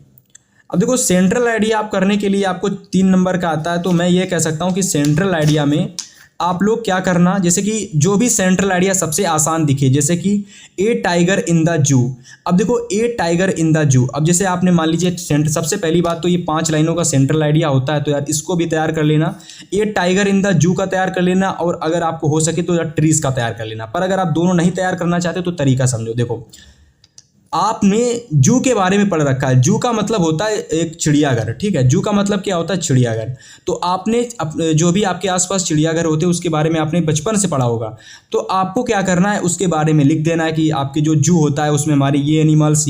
A: अब देखो सेंट्रल आइडिया आप करने के लिए आपको 3 नंबर का आता है। तो मैं ये कह सकता हूँ कि सेंट्रल आइडिया में आप लोग क्या करना, जैसे कि जो भी सेंट्रल आइडिया सबसे आसान दिखे, जैसे कि ए टाइगर इन द जू। अब देखो ए टाइगर इन द जू, अब जैसे आपने मान लीजिए सबसे पहली बात तो ये 5 लाइनों का सेंट्रल आइडिया होता है, तो यार इसको भी तैयार कर लेना। ए टाइगर इन द जू का तैयार कर लेना, और अगर आपको हो सके तो यार ट्रीज का तैयार कर लेना। पर अगर आप दोनों नहीं तैयार करना चाहते तो तरीका समझो। देखो आपने जू के बारे में पढ़ रखा है। जू का मतलब होता है एक चिड़ियाघर, ठीक है। जू का मतलब क्या होता है? चिड़ियाघर। तो आपने जो भी आपके आसपास चिड़ियाघर होते हैं उसके बारे में आपने बचपन से पढ़ा होगा। तो आपको क्या करना है, उसके बारे में लिख देना है कि आपके जो जू होता है उसमें हमारे ये एनिमल्स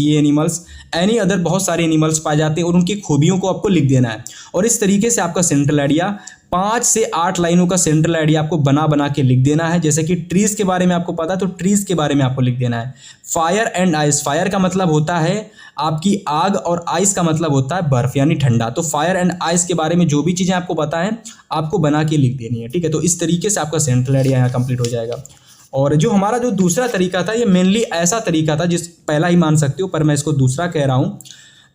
A: एनी अदर बहुत सारे एनिमल्स पाए जाते हैं और उनकी खूबियों को आपको लिख देना है। और इस तरीके से आपका सेंट्रल आइडिया 5 से 8 लाइनों का सेंट्रल आइडिया आपको बना के लिख देना है। जैसे कि ट्रीज के बारे में आपको पता है तो ट्रीज के बारे में आपको लिख देना है। फायर एंड आइस, फायर का मतलब होता है आपकी आग और आइस का मतलब होता है बर्फ यानी ठंडा। तो फायर एंड आइस के बारे में जो भी चीज़ें आपको पता है आपको बना के लिख देनी है, ठीक है। तो इस तरीके से आपका सेंट्रल आइडिया यहाँ कंप्लीट हो जाएगा। और जो हमारा जो दूसरा तरीका था ये मेनली ऐसा तरीका था जिस पहला ही मान सकते हो, पर मैं इसको दूसरा कह रहा हूँ।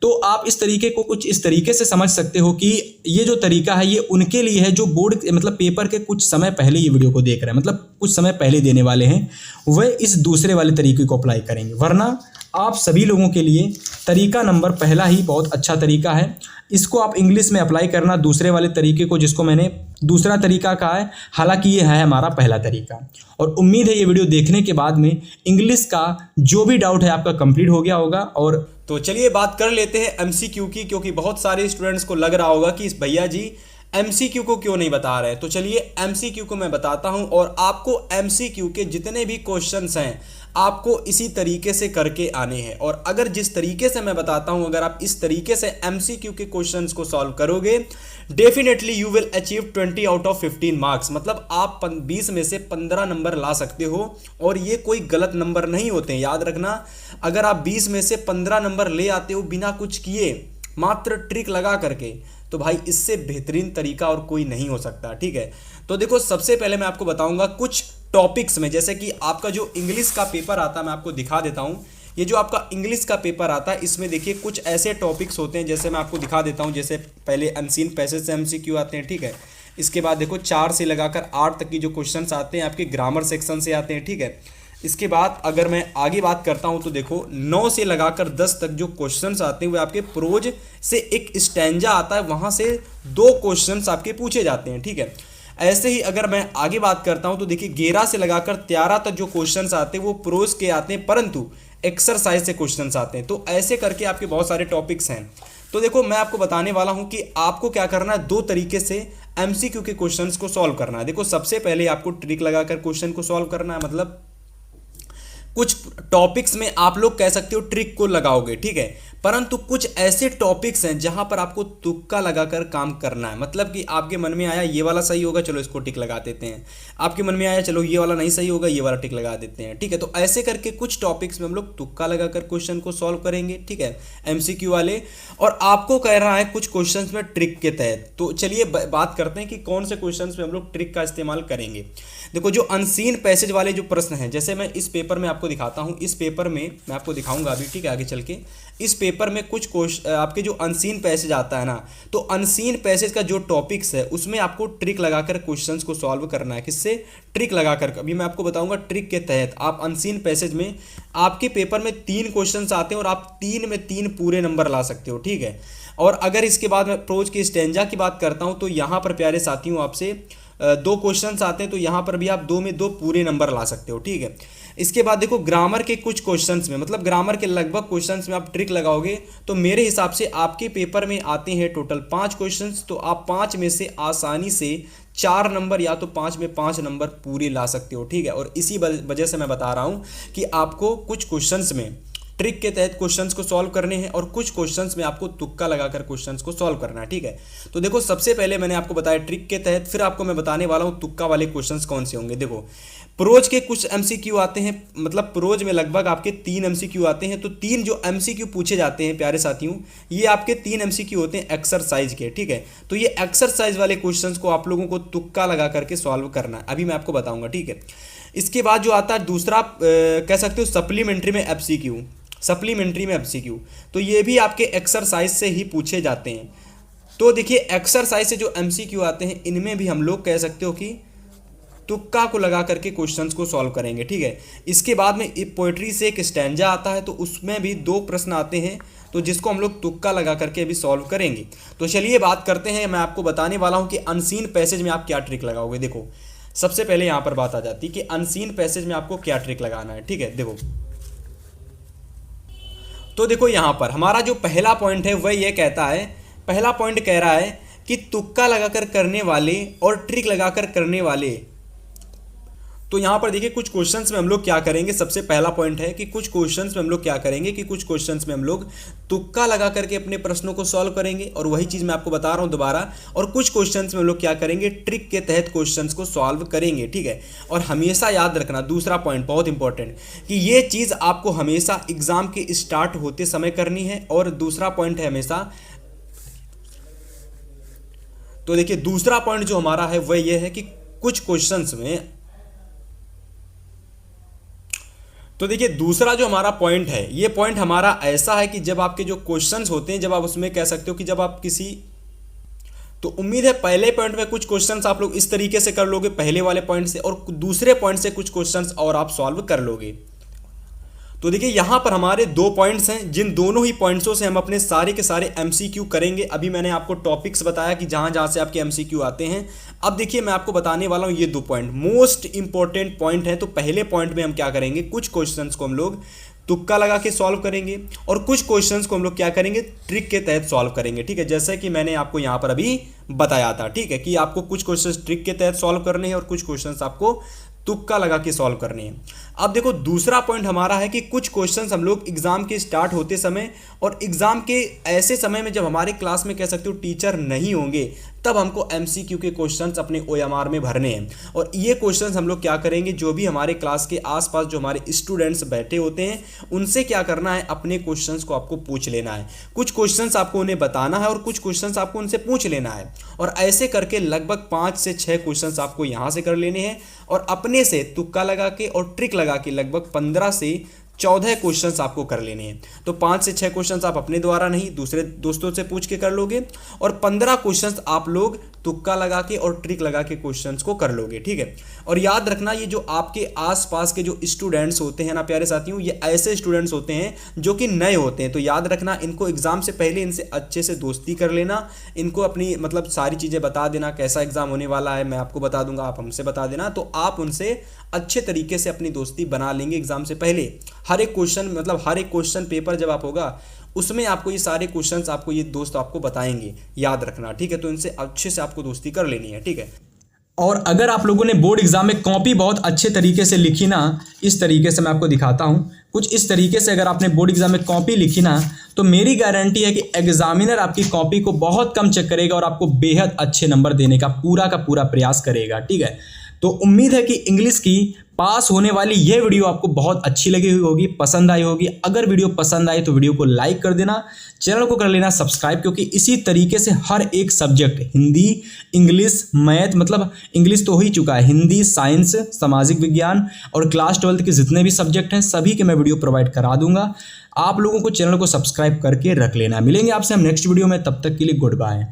A: तो आप इस तरीके को कुछ इस तरीके से समझ सकते हो कि ये जो तरीका है ये उनके लिए है जो बोर्ड मतलब पेपर के कुछ समय पहले ये वीडियो को देख रहे हैं, मतलब कुछ समय पहले देने वाले हैं, वे इस दूसरे वाले तरीके को अप्लाई करेंगे। वरना आप सभी लोगों के लिए तरीका नंबर पहला ही बहुत अच्छा तरीका है। इसको आप इंग्लिश में अप्लाई करना दूसरे वाले तरीके को, जिसको मैंने दूसरा तरीका कहा है, हालांकि ये है हमारा पहला तरीका। और उम्मीद है ये वीडियो देखने के बाद में इंग्लिश का जो भी डाउट है आपका कंप्लीट हो गया होगा। और तो चलिए बात कर लेते हैं एमसीक्यू की, क्योंकि बहुत सारे स्टूडेंट्स को लग रहा होगा कि इस भैया जी एमसीक्यू को क्यों नहीं बता रहे। तो चलिए एमसीक्यू को मैं बताता हूं और आपको एमसीक्यू के जितने भी क्वेश्चंस हैं आपको इसी तरीके से करके आने हैं। और अगर जिस तरीके से मैं बताता हूं अगर आप इस तरीके से एमसीक्यू के क्वेश्चंस को सॉल्व करोगे definitely you will achieve 20 out of 15 marks, मतलब आप 20 में से 15 नंबर ला सकते हो। और ये कोई गलत नंबर नहीं होते हैं, याद रखना। अगर आप 20 में से 15 नंबर ले आते हो बिना कुछ किए, मात्र ट्रिक लगा करके, तो भाई इससे बेहतरीन तरीका और कोई नहीं हो सकता, ठीक है। तो देखो सबसे पहले मैं आपको बताऊंगा कुछ टॉपिक्स में, जैसे कि आपका जो इंग्लिश का पेपर आता है मैं आपको दिखा देता हूं। ये जो आपका इंग्लिश का पेपर आता है इसमें देखिए कुछ ऐसे टॉपिक्स होते हैं, जैसे मैं आपको दिखा देता हूं। जैसे पहले अनसीन पैसेज से एमसीक्यू आते हैं, ठीक है। इसके बाद देखो 4 से लगाकर 8 तक की जो क्वेश्चंस आते हैं आपके ग्रामर सेक्शन से आते हैं, ठीक है। इसके बाद अगर मैं आगे बात करता हूं तो देखो 9 से लगाकर 10 तक जो क्वेश्चंस आते हैं वो आपके प्रोज से एक स्टैंजा आता है, वहां से 2 क्वेश्चंस आपके पूछे जाते हैं, ठीक है। ऐसे ही अगर मैं आगे बात करता हूं तो देखिए 11 से लगाकर 13 तक जो क्वेश्चंस आते हैं वो प्रोज के आते हैं, परंतु एक्सरसाइज से क्वेश्चंस आते हैं। तो ऐसे करके आपके बहुत सारे टॉपिक्स हैं। तो देखो मैं आपको बताने वाला हूं कि आपको क्या करना है, 2 तरीके से एमसीक्यू के क्वेश्चंस को सॉल्व करना है। देखो सबसे पहले आपको ट्रिक लगाकर क्वेश्चन को सॉल्व करना है, मतलब कुछ टॉपिक्स में आप लोग कह सकते हो ट्रिक को लगाओगे, ठीक है। परंतु कुछ ऐसे टॉपिक्स हैं जहां पर आपको तुक्का लगाकर काम करना है, मतलब कि आपके मन में आया ये वाला सही होगा चलो इसको टिक लगा देते हैं, आपके मन में आया चलो ये वाला नहीं सही होगा ये वाला टिक लगा देते हैं, ठीक है। तो ऐसे करके कुछ टॉपिक्स में हम लोग तुक्का लगाकर क्वेश्चन को सॉल्व करेंगे, ठीक है, एमसीक्यू वाले। और आपको कह रहा है कुछ क्वेश्चंस में ट्रिक के तहत। तो चलिए बात करते हैं कि कौन से क्वेश्चंस में हम लोग ट्रिक का इस्तेमाल करेंगे। देखो जो अनसीन पैसेज वाले जो प्रश्न हैं, जैसे मैं इस पेपर में आपको दिखाता हूं, इस पेपर में मैं आपको दिखाऊंगा अभी, ठीक है, आगे चल के। इस पेपर में कुछ आपके जो अनसीन पैसेज आता है ना, तो अनसीन पैसेज का जो टॉपिक्स है उसमें आपको ट्रिक लगाकर क्वेश्चंस को सॉल्व करना है। किससे? ट्रिक लगाकर। अभी मैं आपको बताऊंगा ट्रिक के तहत आप अनसीन पैसेज में आपके पेपर में 3 क्वेश्चंस आते हैं और आप 3 में 3 पूरे नंबर ला सकते हो, ठीक है। और अगर इसके बाद मैं प्रोज की स्टैंजा की बात करता हूं तो यहां पर प्यारे साथियों आपसे 2 क्वेश्चंस आते हैं, तो यहां पर भी आप 2 में 2 पूरे नंबर ला सकते हो, ठीक है। इसके बाद देखो ग्रामर के कुछ क्वेश्चंस में, मतलब ग्रामर के लगभग क्वेश्चंस में आप ट्रिक लगाओगे तो मेरे हिसाब से आपके पेपर में आते हैं टोटल 5 क्वेश्चंस, तो आप 5 में से आसानी से 4 नंबर या तो 5 में 5 नंबर पूरे ला सकते हो, ठीक है। और इसी वजह से मैं बता रहा हूं कि आपको कुछ क्वेश्चंस में ट्रिक के तहत क्वेश्चंस को सॉल्व करने हैं और कुछ क्वेश्चंस में आपको तुक्का लगाकर क्वेश्चंस को सॉल्व करना है, ठीक है। तो देखो सबसे पहले मैंने आपको बताया ट्रिक के तहत, फिर आपको मैं बताने वाला हूं तुक्का वाले क्वेश्चंस कौन से होंगे। देखो प्रोज के कुछ एमसीक्यू आते हैं, मतलब प्रोज में लगभग आपके 3 एमसीक्यू आते हैं। तो 3 जो एमसीक्यू पूछे जाते हैं प्यारे साथियों, ये आपके 3 एमसीक्यू होते हैं एक्सरसाइज के, ठीक है। तो ये एक्सरसाइज वाले क्वेश्चंस को आप लोगों को तुक्का लगा करके सॉल्व करना है, अभी मैं आपको बताऊंगा, ठीक है। इसके बाद जो आता है दूसरा कह सकते हो सप्लीमेंट्री में एमसीक्यू, सप्लीमेंट्री में एमसीक्यू, तो ये भी आपके एक्सरसाइज से ही पूछे जाते हैं। तो देखिए एक्सरसाइज से जो एमसीक्यू आते हैं इनमें भी हम लोग कह सकते हो कि तुक्का को लगा करके क्वेश्चंस को सॉल्व करेंगे, ठीक है। इसके बाद में पोएट्री से एक स्टैंजा आता है, तो उसमें भी 2 प्रश्न आते हैं, तो जिसको हम लोग तुक्का लगा करके अभी सॉल्व करेंगे। तो चलिए बात करते हैं, मैं आपको बताने वाला हूं कि अनसीन पैसेज में आप क्या ट्रिक लगाओगे। देखो सबसे पहले यहां पर बात आ जाती है कि अनसीन पैसेज में आपको क्या ट्रिक लगाना है, ठीक है। देखो तो देखो यहाँ पर हमारा जो पहला पॉइंट है वह ये कहता है, पहला पॉइंट कह रहा है कि तुक्का लगाकर करने वाले और ट्रिक लगाकर करने वाले। तो यहाँ पर देखिए कुछ क्वेश्चंस में हम लोग क्या करेंगे, सबसे पहला पॉइंट है कि कुछ क्वेश्चंस में हम लोग क्या करेंगे कि कुछ क्वेश्चंस में हम लोग तुक्का लगा करके अपने प्रश्नों को सॉल्व करेंगे, और वही चीज़ मैं आपको बता रहा हूँ दोबारा। और कुछ क्वेश्चंस में हम लोग क्या करेंगे, ट्रिक के तहत क्वेश्चंस को सॉल्व करेंगे, ठीक है। और हमेशा याद रखना, दूसरा पॉइंट बहुत इंपॉर्टेंट, कि ये चीज़ आपको हमेशा एग्जाम के स्टार्ट होते समय करनी है। और दूसरा पॉइंट है हमेशा, तो देखिए दूसरा पॉइंट जो हमारा है वह यह है कि कुछ क्वेश्चंस में, तो देखिए दूसरा जो हमारा पॉइंट है, ये पॉइंट हमारा ऐसा है कि जब आपके जो क्वेश्चंस होते हैं, जब आप उसमें कह सकते हो कि जब आप किसी, तो उम्मीद है पहले पॉइंट में कुछ क्वेश्चंस आप लोग इस तरीके से कर लोगे पहले वाले पॉइंट से, और दूसरे पॉइंट से कुछ क्वेश्चंस और आप सॉल्व कर लोगे। तो देखिए यहाँ पर हमारे दो पॉइंट्स हैं, जिन दोनों ही पॉइंट्सों से हम अपने सारे के सारे एमसीक्यू करेंगे। अभी मैंने आपको टॉपिक्स बताया कि जहाँ जहाँ से आपके एमसीक्यू आते हैं। अब देखिए मैं आपको बताने वाला हूँ ये दो पॉइंट मोस्ट इंपॉर्टेंट पॉइंट है। तो पहले पॉइंट में हम क्या करेंगे, कुछ क्वेश्चंस को हम लोग तुक्का लगा के सॉल्व करेंगे, और कुछ क्वेश्चंस को हम लोग क्या करेंगे, ट्रिक के तहत सॉल्व करेंगे, ठीक है। जैसे कि मैंने आपको यहाँ पर अभी बताया था, ठीक है, कि आपको कुछ क्वेश्चंस ट्रिक के तहत सॉल्व करने हैं और कुछ क्वेश्चंस आपको तुक्का लगा के सॉल्व करने हैं। अब देखो दूसरा पॉइंट हमारा है कि कुछ क्वेश्चंस हम लोग एग्जाम के स्टार्ट होते समय और एग्जाम के ऐसे समय में जब हमारे क्लास में कह सकते हो टीचर नहीं होंगे, तब हमको एमसीक्यू के क्वेश्चंस अपने ओएमआर में भरने हैं। और ये क्वेश्चंस हम लोग क्या करेंगे, जो भी हमारे क्लास के आसपास जो हमारे स्टूडेंट्स बैठे होते हैं उनसे क्या करना है, अपने क्वेश्चंस को आपको पूछ लेना है। कुछ क्वेश्चंस आपको उन्हें बताना है और कुछ क्वेश्चंस आपको उनसे पूछ लेना है। और ऐसे करके लगभग 5 से 6 क्वेश्चंस आपको यहाँ से कर लेने हैं, और अपने से तुक्का लगा के और ट्रिक लगा के लगभग 15 से 14 क्वेश्चंस आपको कर लेने हैं। तो 5 से 6 क्वेश्चंस आप अपने द्वारा नहीं दूसरे दोस्तों से पूछ के कर लोगे, और 15 क्वेश्चंस आप लोग तुक्का लगा के और ट्रिक लगा के क्वेश्चंस को कर लोगे, ठीक है। और याद रखना, ये जो आपके आसपास के जो स्टूडेंट्स होते हैं ना प्यारे साथियों, ये ऐसे स्टूडेंट्स होते हैं जो कि नए होते हैं। तो याद रखना, इनको एग्जाम से पहले इनसे अच्छे से दोस्ती कर लेना, इनको अपनी मतलब सारी चीज़ें बता देना, कैसा एग्जाम होने वाला है मैं आपको बता दूंगा, आप हमसे बता देना, तो आप उनसे अच्छे तरीके से अपनी दोस्ती बना लेंगे एग्जाम से पहले। हर एक क्वेश्चन मतलब हर एक क्वेश्चन पेपर जब आप होगा उसमें आपको ये सारे क्वेश्चंस आपको ये दोस्त आपको बताएंगे, याद रखना, ठीक है। तो इनसे अच्छे से आपको दोस्ती कर लेनी है, ठीक है। और अगर आप लोगों ने बोर्ड एग्जाम में कॉपी बहुत अच्छे तरीके से लिखी ना, इस तरीके से मैं आपको दिखाता हूँ, कुछ इस तरीके से अगर आपने बोर्ड एग्जाम में कॉपी लिखी ना, तो मेरी गारंटी है कि एग्जामिनर आपकी कॉपी को बहुत कम चेक करेगा और आपको बेहद अच्छे नंबर देने का पूरा प्रयास करेगा, ठीक है। तो उम्मीद है कि इंग्लिश की पास होने वाली यह वीडियो आपको बहुत अच्छी लगी होगी, पसंद आई होगी। अगर वीडियो पसंद आए तो वीडियो को लाइक कर देना, चैनल को कर लेना सब्सक्राइब, क्योंकि इसी तरीके से हर एक सब्जेक्ट, हिंदी, इंग्लिश, मैथ, मतलब इंग्लिश तो हो ही चुका है, हिंदी, साइंस, सामाजिक विज्ञान और क्लास 12 के जितने भी सब्जेक्ट हैं सभी के मैं वीडियो प्रोवाइड करा दूंगा। आप लोगों को चैनल को सब्सक्राइब करके रख लेना। मिलेंगे आपसे हम नेक्स्ट वीडियो में, तब तक के लिए गुड बाय।